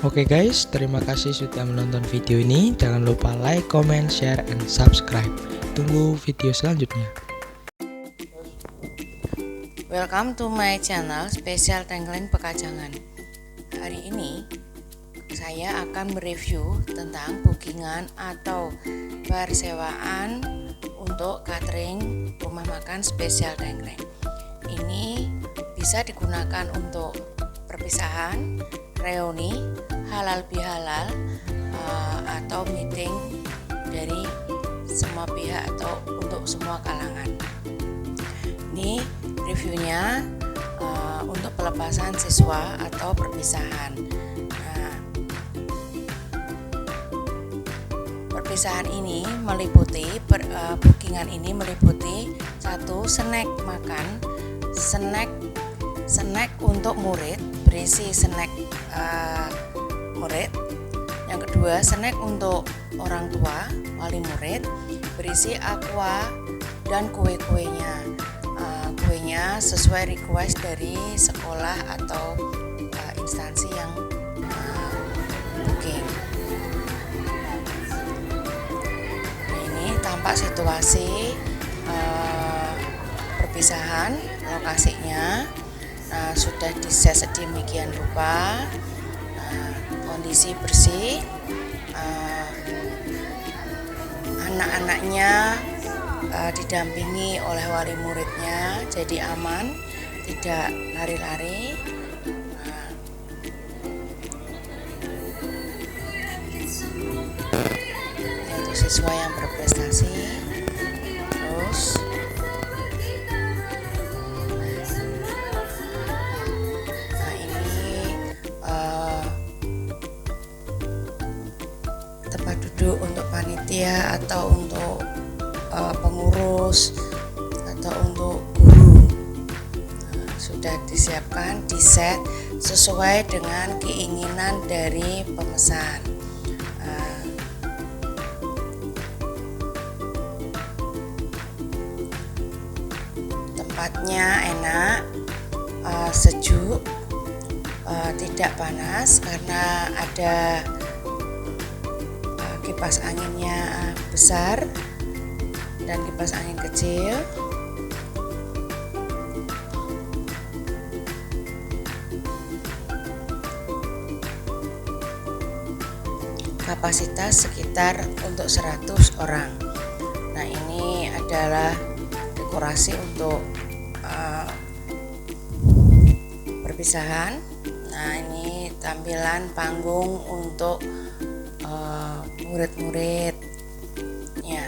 Oke guys, terima kasih sudah menonton video ini. Jangan lupa like, comment, share, and subscribe. Tunggu video selanjutnya. Welcome to my channel Spesial Tengkleng Pekajangan. Hari ini saya akan mereview tentang bookingan atau bar sewaan untuk catering rumah makan Spesial Tengkleng. Ini bisa digunakan untuk perpisahan, reuni, halal bihalal, atau meeting dari semua pihak atau untuk semua kalangan. Ini reviewnya untuk pelepasan siswa atau perpisahan. Nah, perpisahan ini meliputi bookingan ini meliputi satu, snack makan, snack untuk murid berisi snack murid. Yang kedua, snack untuk orang tua wali murid berisi aqua dan kue-kuenya. Kuenya sesuai request dari sekolah atau instansi yang booking. Nah, ini tampak situasi perpisahan lokasinya. Nah, sudah diset sedemikian rupa. Nah, kondisi bersih, anak-anaknya didampingi oleh wali muridnya, jadi aman, tidak lari-lari. Nah, untuk siswa yang berprestasi. Terus tempat duduk untuk panitia atau untuk pengurus atau untuk guru. Nah, sudah disiapkan, diset sesuai dengan keinginan dari pemesan. Tempatnya enak, sejuk, tidak panas karena ada kipas anginnya besar dan kipas angin kecil. Kapasitas sekitar untuk 100 orang. Nah, ini adalah dekorasi untuk perpisahan. Nah, ini tampilan panggung untuk murid-murid ya.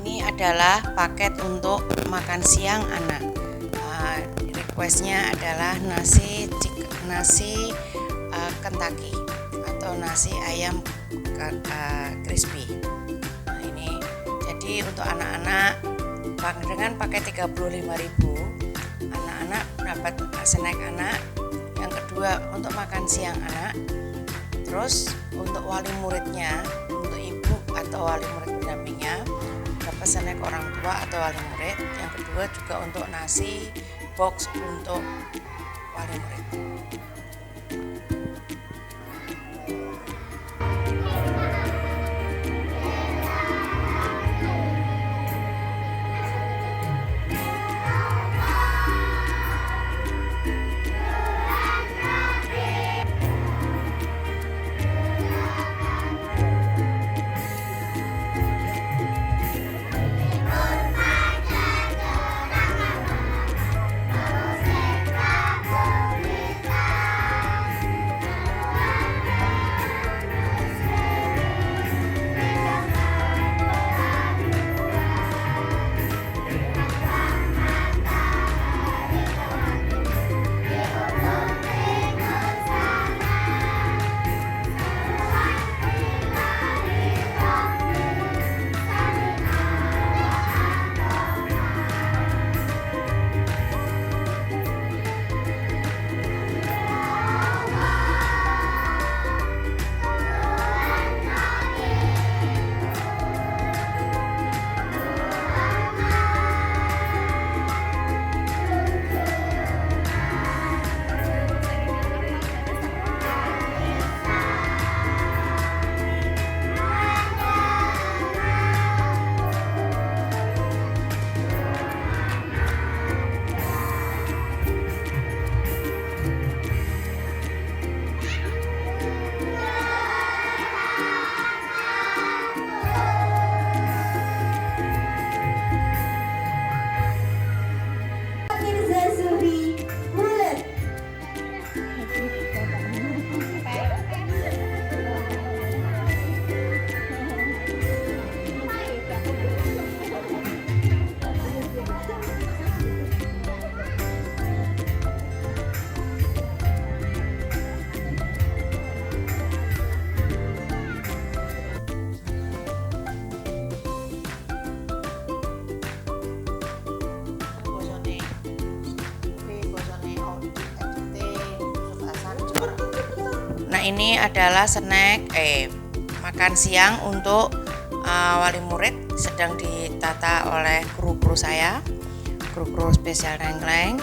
Ini adalah paket untuk makan siang anak. Requestnya adalah nasi Kentucky atau nasi ayam crispy. Nah, ini jadi untuk anak-anak dengan paket 35.000, anak-anak dapat snack anak. Yang kedua untuk makan siang anak. Terus untuk wali muridnya, untuk ibu atau wali murid pendampingnya dapat snack orang tua atau wali murid. Yang kedua juga untuk nasi box untuk wali murid. ini adalah makan siang untuk wali murid, sedang ditata oleh kru-kru saya, kru-kru spesial Rengkleng.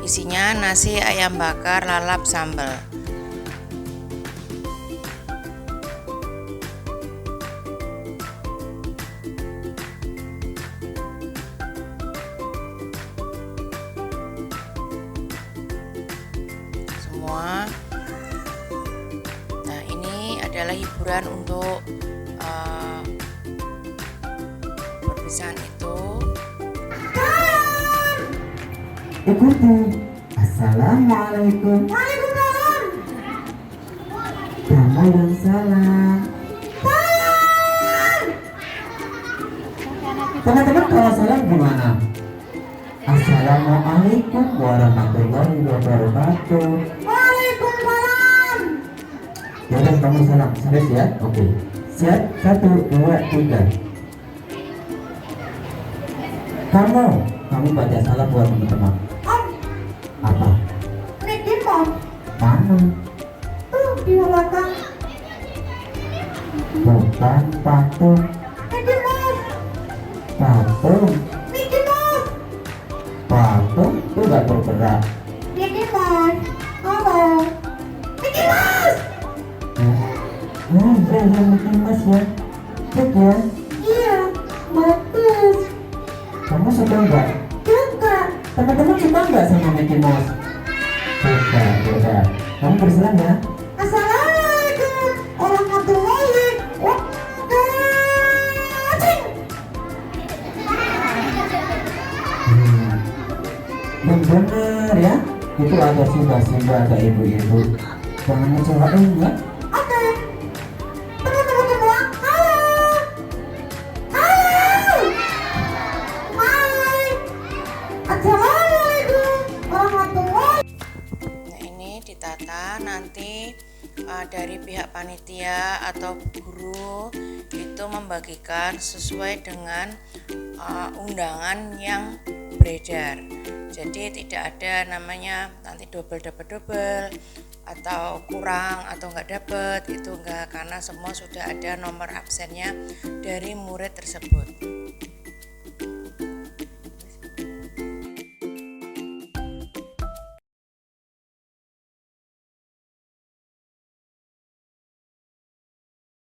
Isinya nasi ayam bakar lalap sambal. Semua. Nah, ini adalah hiburan untuk perpisahan itu. Ikuti. Assalamualaikum. Waalaikumsalam. Damai dan salam. Teman-teman, kalau salam gimana? Assalamualaikum warahmatullahi wabarakatuh. Waalaikumsalam. Ya udah, kamu salam. Serius ya? Oke. Siap? 1, 2, 3. Kamu baca salam buat teman-teman. Apa? Mickey Mouse. Mana? Tuh di belakang. Bukan patung. Mickey Mouse. Patung. Mickey Mouse. Patung tuh gak bergerak. Mickey Mouse. Halo. Mickey Mouse. Ya, Mickey Mouse ya. Cek ya. Iya, bagus. Kamu suka enggak? Suka. Teman-teman suka enggak sama Mickey Mouse? Suka. Kamu bersalam ya. Assalamualaikum warahmatullahi wabarakatuh. Yang benar ya. Itu ada Simba, ada ibu-ibu. Jangan ngecewain ya. Oke. Teman-teman semua, halo. Assalamualaikum warahmatullahi. Nah, ini ditata nanti dari pihak panitia atau guru itu membagikan sesuai dengan undangan yang beredar. Jadi tidak ada namanya nanti double atau kurang atau nggak dapet, itu enggak, karena semua sudah ada nomor absennya dari murid tersebut.